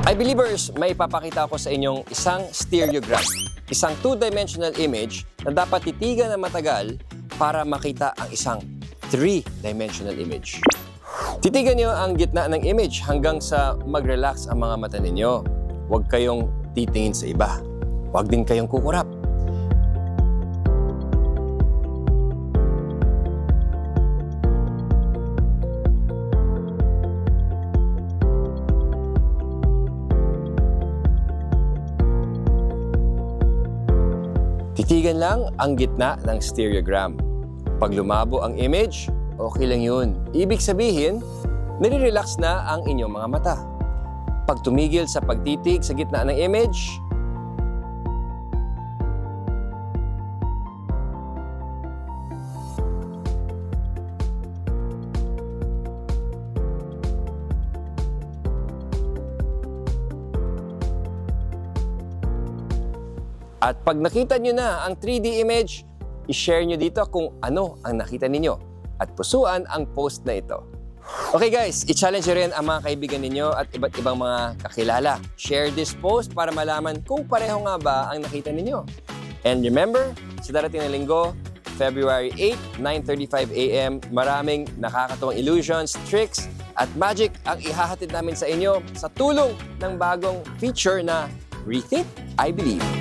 iBelievers, may ipapakita ko sa inyong isang stereogram. Isang two-dimensional image na dapat titigan ng matagal para makita ang isang three-dimensional image. Titigan niyo ang gitna ng image hanggang sa mag-relax ang mga mata ninyo. Huwag kayong titingin sa iba. Huwag din kayong kukurap. Titigan lang ang gitna ng stereogram. Pag lumabo ang image, okay lang yun. Ibig sabihin, nire-relax na ang inyong mga mata. Pag tumigil sa pagtitig sa gitna ng image, at pag nakita nyo na ang 3D image, i-share nyo dito kung ano ang nakita ninyo at pusuan ang post na ito. Okay guys, i-challenge nyo rin ang mga kaibigan ninyo at iba't ibang mga kakilala. Share this post para malaman kung pareho nga ba ang nakita ninyo. And remember, sa darating na linggo, February 8, 9:35 a.m., maraming nakakatuwang illusions, tricks, at magic ang ihahatid namin sa inyo sa tulong ng bagong feature na Rethink, I Believe.